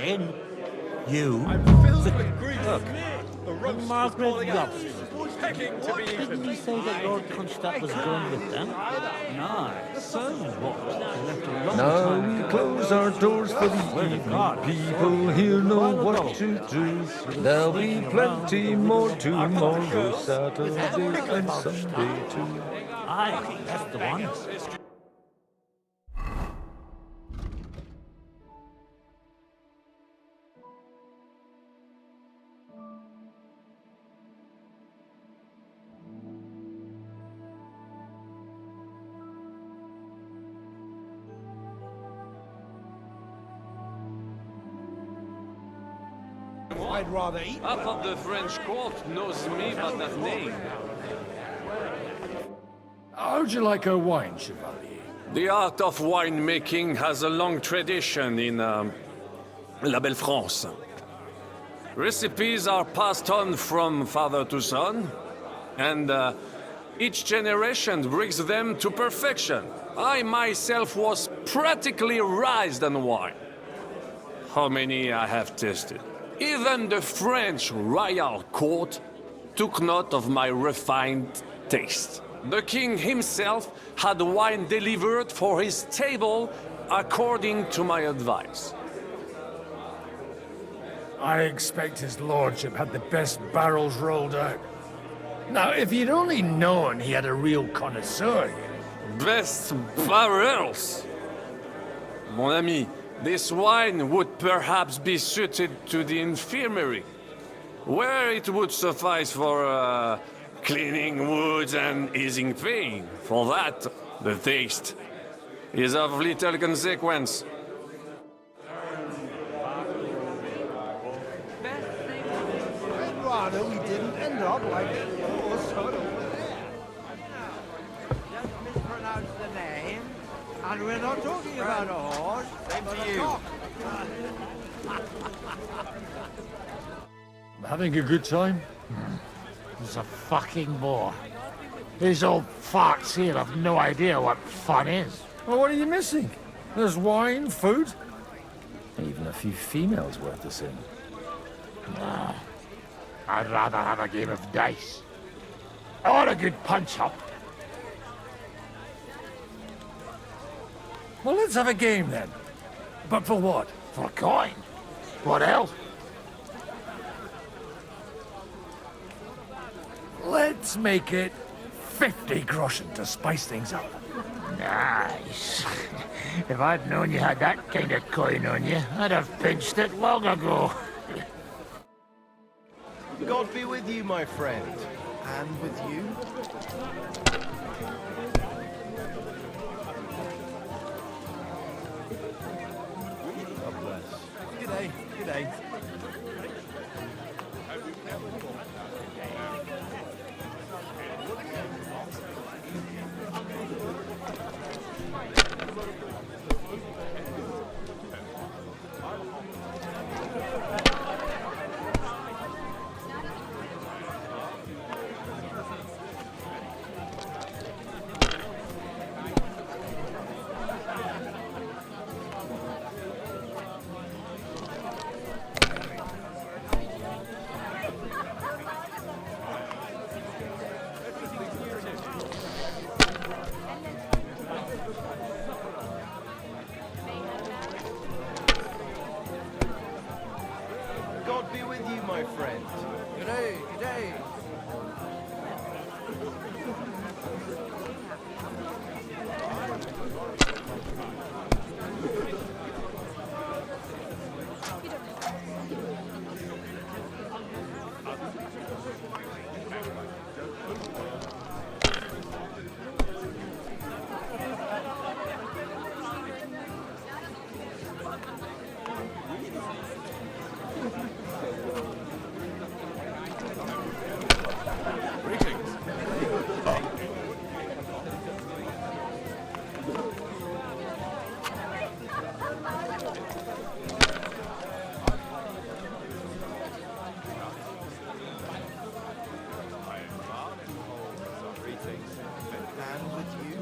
again. You. I'm filled with grief. Look, The roast Margaret was calling out. Robson. Begging to be Didn't eaten. he say that Lord Constact was going with them? No, so what? They left a long Now time we ago. close our doors for the Word of evening. God. People here know what to do. There'll be plenty more tomorrow, Saturday and Sunday too. Aye, that's the one. I'd rather eat. Half of the French court knows me by that name. How'd you like a wine, Chevalier? The art of winemaking has a long tradition in La Belle France. Recipes are passed on from father to son, and each generation brings them to perfection. I myself was practically raised on wine. How many I have tasted? Even the French royal court took note of my refined taste. The king himself had wine delivered for his table according to my advice. I expect his lordship had the best barrels rolled out. Now, if he'd only known he had a real connoisseur here. Best barrels! Mon ami, this wine would perhaps be suited to the infirmary, where it would suffice for cleaning wounds and easing pain. For that, the taste is of little consequence. I'd rather we didn't end up like poor sod over there. Just mispronounced the name, and we're not talking about a horse, but a cock. Having a good time? He's a fucking bore. These old farts here have no idea what fun is. Well, what are you missing? There's wine, food. Even a few females worth the same. Nah, I'd rather have a game of dice. Or a good punch-up. Well, let's have a game then. But for what? For coin. What else? Let's make it 50 groschen to spice things up. Nice. If I'd known you had that kind of coin on you, I'd have pinched it long ago. God be with you, my friend. And with you. God bless. Good day. Good day. God be with you, my friend. Good day, good day. And with you.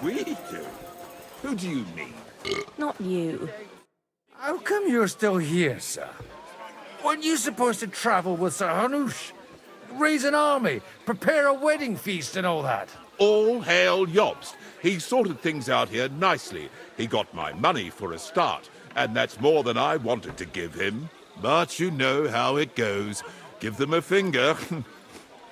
We do? Who do you mean? Not you. How come you're still here, sir? Weren't you supposed to travel with Sir Hanush? Raise an army, prepare a wedding feast and all that? All hail Jobst. He sorted things out here nicely. He got my money for a start, and that's more than I wanted to give him. But you know how it goes. Give them a finger.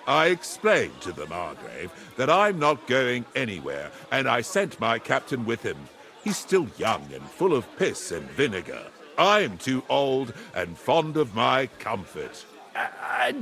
I explained to the Margrave that I'm not going anywhere, and I sent my captain with him. He's still young and full of piss and vinegar. I'm too old and fond of my comfort.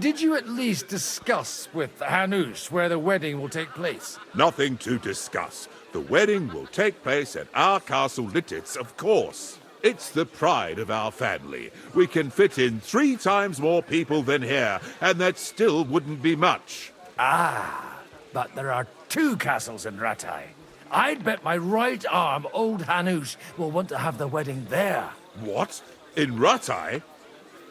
Did you at least discuss with Hanush where the wedding will take place? Nothing to discuss. The wedding will take place at our castle Littitz, of course. It's the pride of our family. We can fit in 3 times more people than here, and that still wouldn't be much. Ah, but there are 2 castles in Rattay. I'd bet my right arm old Hanush will want to have the wedding there. What? In Rattay?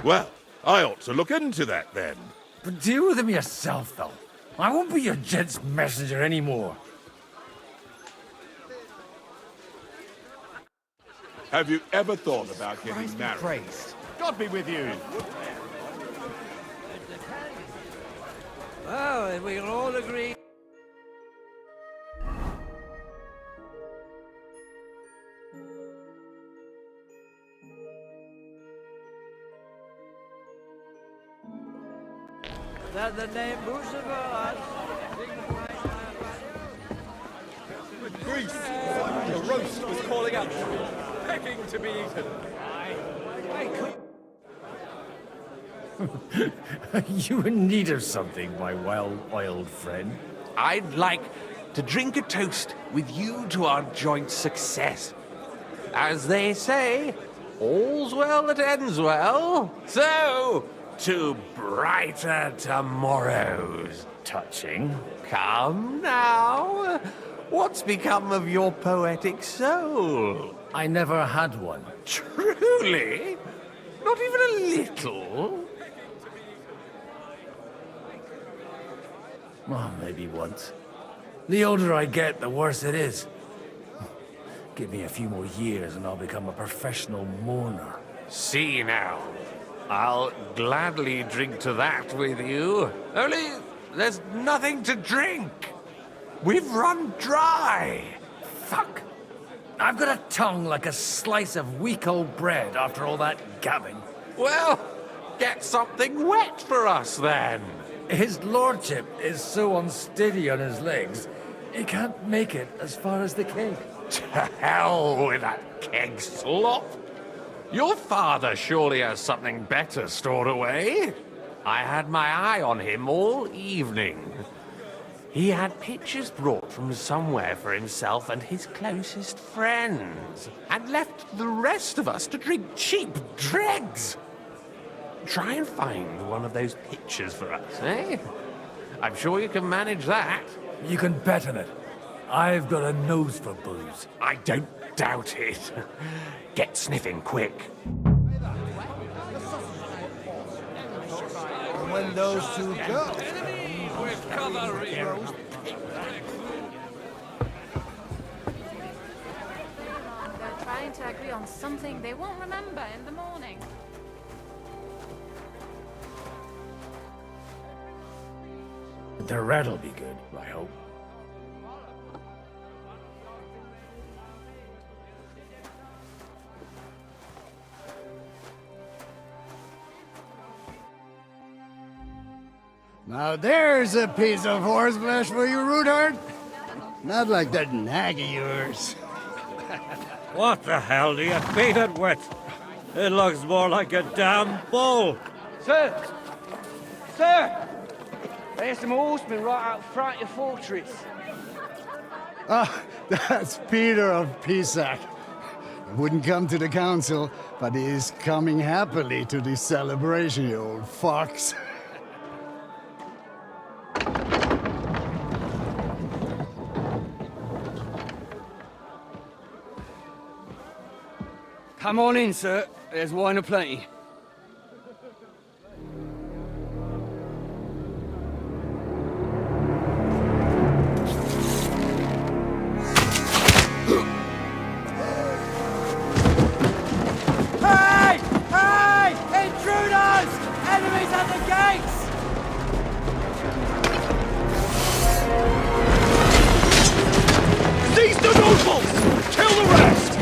Well, I ought to look into that then. But deal with him yourself, though. I won't be your gent's messenger anymore. Have you ever thought about getting married? Christ. God be with you. Well, if we can all agree. That the name Bucevar. Greece! The roast was calling out, begging to be eaten. You in need of something, my well-oiled friend? I'd like to drink a toast with you to our joint success. As they say, all's well that ends well. So, to brighter tomorrows. Touching. Come now. What's become of your poetic soul? I never had one. Truly? Not even a little? Oh, maybe once. The older I get, the worse it is. Give me a few more years and I'll become a professional mourner. See now. I'll gladly drink to that with you. Only there's nothing to drink. We've run dry. Fuck. I've got a tongue like a slice of weak old bread after all that gabbing. Well, get something wet for us then. His lordship is so unsteady on his legs, he can't make it as far as the keg. To hell with that keg slop. Your father surely has something better stored away. I had my eye on him all evening. He had pictures brought from somewhere for himself and his closest friends, and left the rest of us to drink cheap dregs. Try and find one of those pictures for us, eh? I'm sure you can manage that. You can bet on it. I've got a nose for booze. I don't doubt it. Get sniffing quick. When those 2 go. They're trying to agree on something they won't remember in the morning. The red'll be good, I hope. Now there's a piece of horseflesh for you, Rootard. Not like that nag of yours. What the hell do you feed it with? It looks more like a damn bull. Sir! Sir! There's some horsemen right out front of your fortress. Ah, that's Peter of Pisac. Wouldn't come to the council, but he's coming happily to this celebration, you old fox. Come on in, sir. There's wine aplenty. Hey! Hey! Intruders! Enemies at the gates! Seize the nobles! Kill the rest!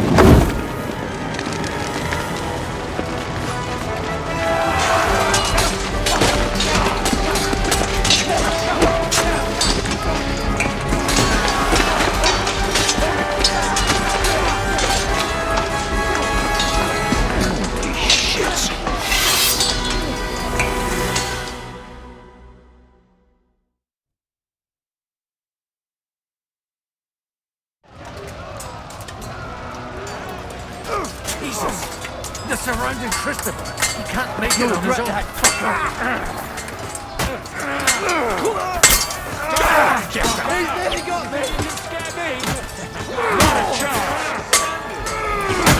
Jesus! The surrounding Christopher! He can't make it on his own! He's nearly got me! You scare me! Not a chance!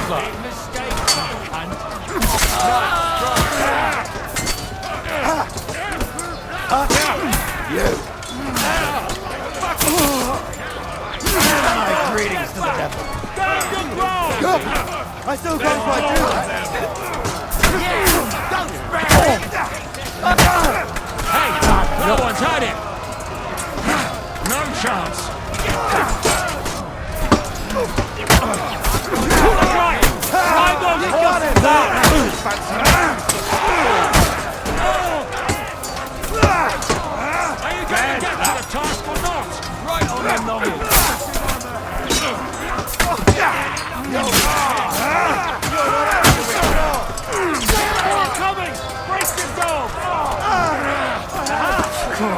Big mistake, cunt. My greetings to the devil. I still can't quite do that. Hey! No one's hiding! No chance! Right! Drive those horses out! Are you going to get to the task or not? Right on the nose! Coming! Brace yourself!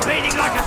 Bleeding like a...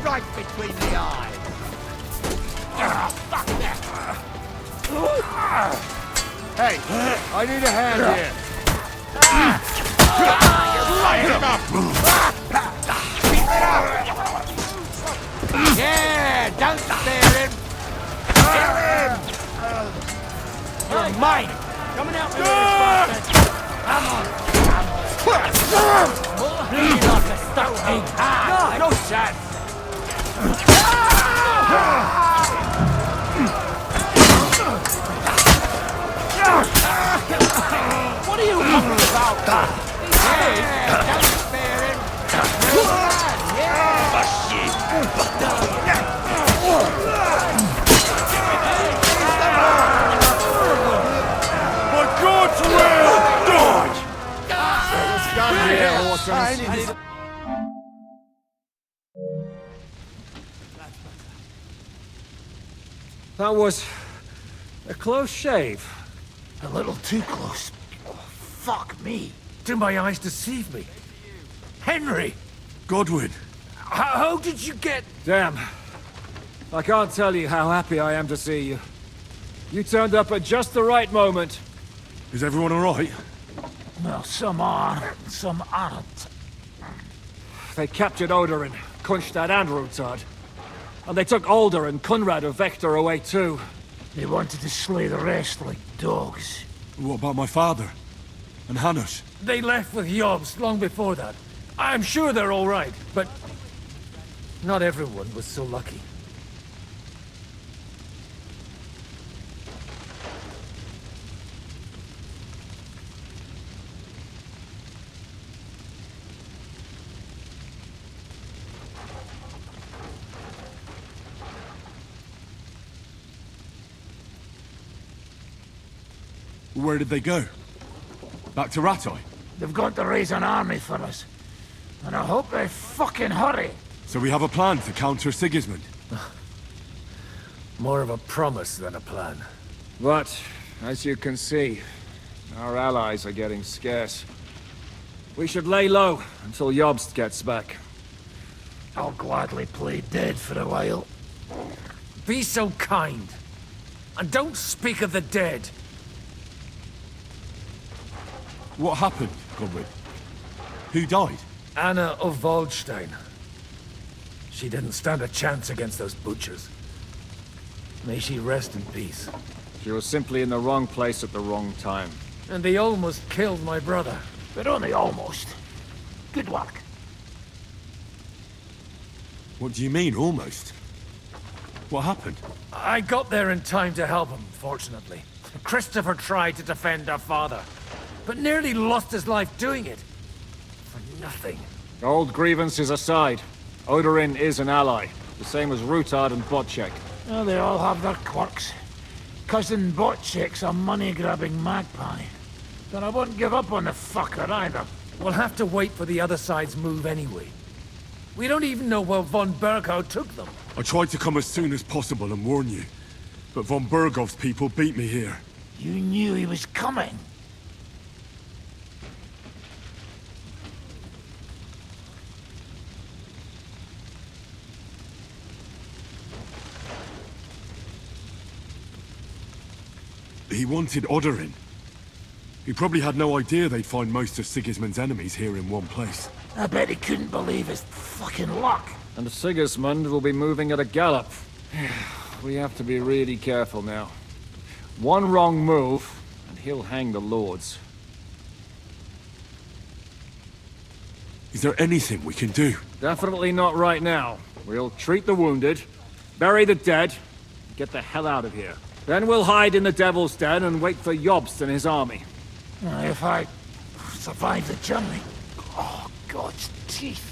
Right between the eyes. Fuck that. Hey, I need a hand here. Light him up. Yeah, don't spare him. Kill him. You're mine. Coming out with this. Come on. Bleeding like a stuck egg. No chance. What are you talking about? Yeah, don't spare him. For God's will, dodge! That was a close shave. A little too close. Oh, fuck me. Do my eyes deceive me? Henry! Godwin. How did you get... Damn. I can't tell you how happy I am to see you. You turned up at just the right moment. Is everyone all right? Well, some are, some aren't. They captured Oder and Kunstad and Rutard. And they took Alder and Kunrad of Vector away too. They wanted to slay the rest like dogs. What about my father? And Hanush? They left with Yobs long before that. I'm sure they're all right, but... Not everyone was so lucky. Where did they go? Back to Rattay? They've got to raise an army for us. And I hope they fucking hurry. So we have a plan to counter Sigismund? More of a promise than a plan. But, as you can see, our allies are getting scarce. We should lay low until Jobst gets back. I'll gladly play dead for a while. Be so kind. And don't speak of the dead. What happened, Godwin? Who died? Anna of Waldstein. She didn't stand a chance against those butchers. May she rest in peace. She was simply in the wrong place at the wrong time. And they almost killed my brother. But only almost. Good work. What do you mean, almost? What happened? I got there in time to help him, fortunately. Christopher tried to defend our father, but nearly lost his life doing it. For nothing. Old grievances aside, Odorin is an ally, the same as Rutard and Bocek. Well, they all have their quirks. Cousin Bocek's a money-grabbing magpie. But I won't give up on the fucker either. We'll have to wait for the other side's move anyway. We don't even know where von Berghow took them. I tried to come as soon as possible and warn you, but von Bergov's people beat me here. You knew he was coming. He wanted Odorin. He probably had no idea they'd find most of Sigismund's enemies here in one place. I bet he couldn't believe his fucking luck. And Sigismund will be moving at a gallop. We have to be really careful now. One wrong move, and he'll hang the lords. Is there anything we can do? Definitely not right now. We'll treat the wounded, bury the dead, and get the hell out of here. Then we'll hide in the Devil's Den and wait for Jobst and his army. If I survive the journey... Oh, God's teeth.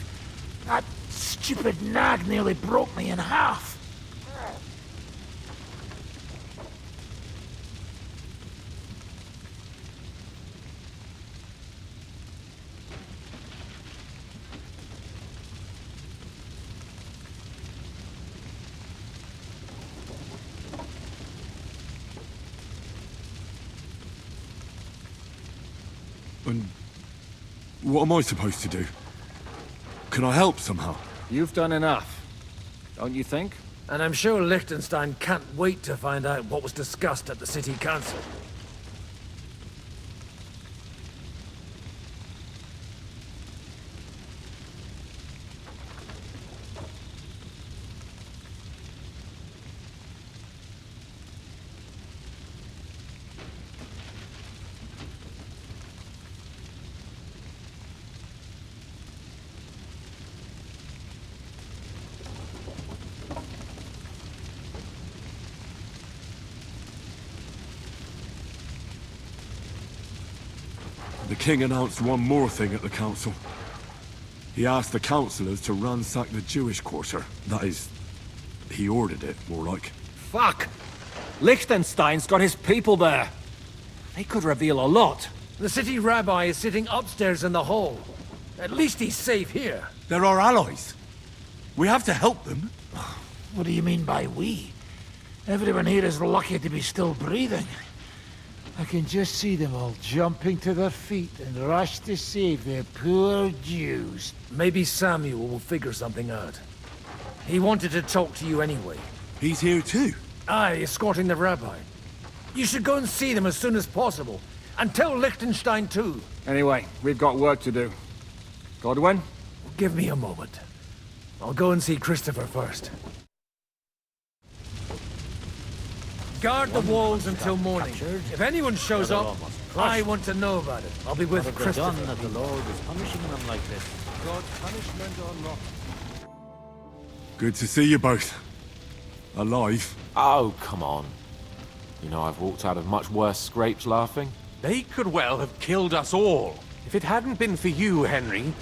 That stupid nag nearly broke me in half. And what am I supposed to do? Can I help somehow? You've done enough, don't you think? And I'm sure Lichtenstein can't wait to find out what was discussed at the city council. The king announced one more thing at the council. He asked the councillors to ransack the Jewish quarter. That is, he ordered it, more like. Fuck! Lichtenstein's got his people there. They could reveal a lot. The city rabbi is sitting upstairs in the hall. At least he's safe here. They're our allies. We have to help them. What do you mean by we? Everyone here is lucky to be still breathing. I can just see them all jumping to their feet and rush to save their poor Jews. Maybe Samuel will figure something out. He wanted to talk to you anyway. He's here too? Aye, escorting the rabbi. You should go and see them as soon as possible. And tell Lichtenstein too. Anyway, we've got work to do. Godwin? Give me a moment. I'll go and see Christopher first. Guard the walls until morning. If anyone shows up, I want to know about it. I'll be with Christopher. That the Lord is punishing them like this. God's punishment or not. Good to see you both. Alive. Oh, come on. You know, I've walked out of much worse scrapes laughing. They could well have killed us all. If it hadn't been for you, Henry,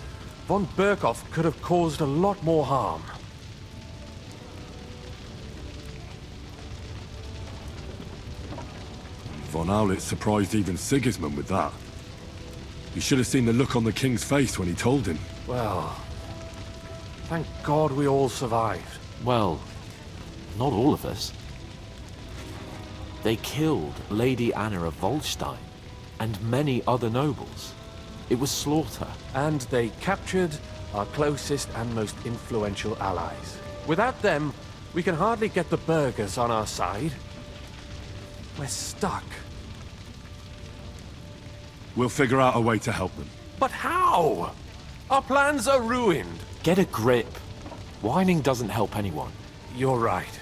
von Berkhoff could have caused a lot more harm. Von Owlet surprised even Sigismund with that. You should have seen the look on the king's face when he told him. Well, thank God we all survived. Well, not all of us. They killed Lady Anna of Volstein and many other nobles. It was slaughter. And they captured our closest and most influential allies. Without them, we can hardly get the burghers on our side. We're stuck. We'll figure out a way to help them. But how? Our plans are ruined. Get a grip. Whining doesn't help anyone. You're right.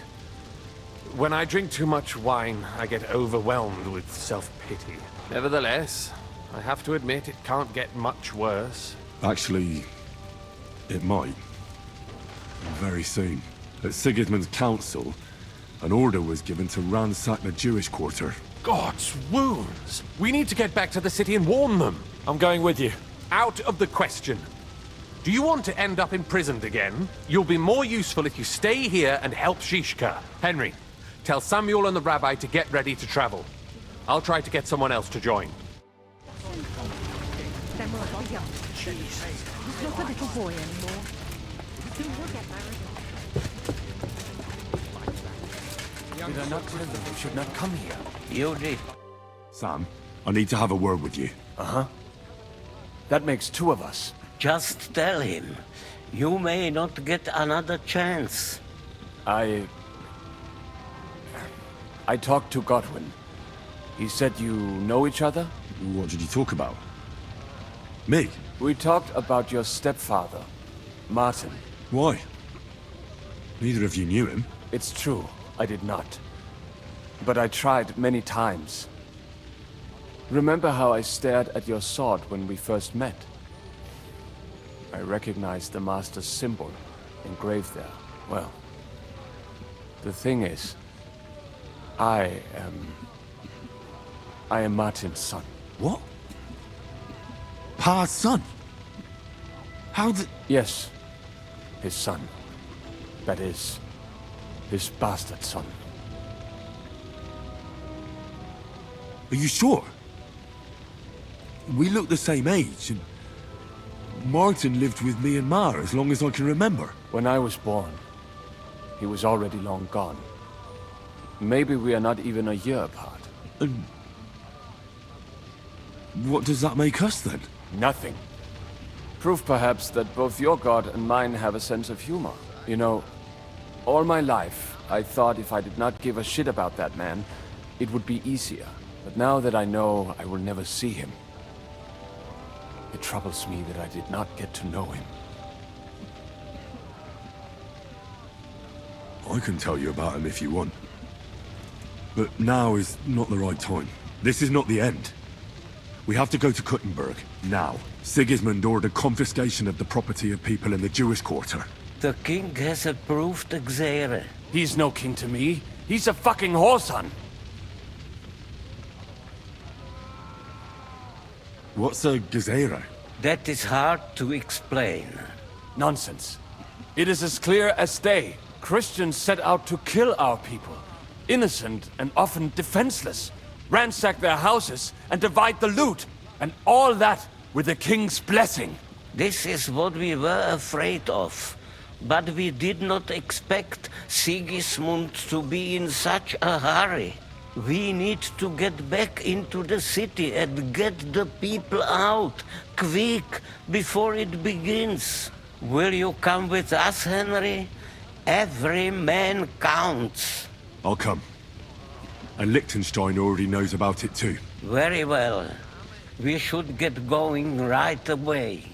When I drink too much wine, I get overwhelmed with self-pity. Nevertheless, I have to admit it can't get much worse. Actually, it might. Very soon. At Sigismund's council, an order was given to ransack the Jewish quarter. God's wounds! We need to get back to the city and warn them. I'm going with you. Out of the question. Do you want to end up imprisoned again? You'll be more useful if you stay here and help Shishka. Henry, tell Samuel and the rabbi to get ready to travel. I'll try to get someone else to join. He's not a little boy anymore. He'll get married. Did I not tell them they should not come here? You did. Sam, I need to have a word with you. Uh-huh. That makes two of us. Just tell him. You may not get another chance. I talked to Godwin. He said you know each other? What did you talk about? Me? We talked about your stepfather, Martin. Why? Neither of you knew him. It's true, I did not. But I tried many times. Remember how I stared at your sword when we first met? I recognized the Master's symbol engraved there. Well, the thing is, I am Martin's son. What? Pa's son? How did... Yes, his son. That is, his bastard son. Are you sure? We look the same age, and Martin lived with me and Ma as long as I can remember. When I was born, he was already long gone. Maybe we are not even a year apart. And what does that make us then? Nothing. Proof perhaps that both your god and mine have a sense of humor. You know, all my life, I thought if I did not give a shit about that man, it would be easier. But now that I know I will never see him, it troubles me that I did not get to know him. I can tell you about him if you want. But now is not the right time. This is not the end. We have to go to Kuttenberg, now. Sigismund ordered confiscation of the property of people in the Jewish quarter. The king has approved Xere. He's no king to me. He's a fucking whoreson. What's a gezerah? That is hard to explain. Nonsense. It is as clear as day. Christians set out to kill our people. Innocent and often defenseless. Ransack their houses and divide the loot. And all that with the king's blessing. This is what we were afraid of. But we did not expect Sigismund to be in such a hurry. We need to get back into the city and get the people out, quick, before it begins. Will you come with us, Henry? Every man counts. I'll come. And Lichtenstein already knows about it too. Very well. We should get going right away.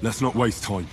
Let's not waste time.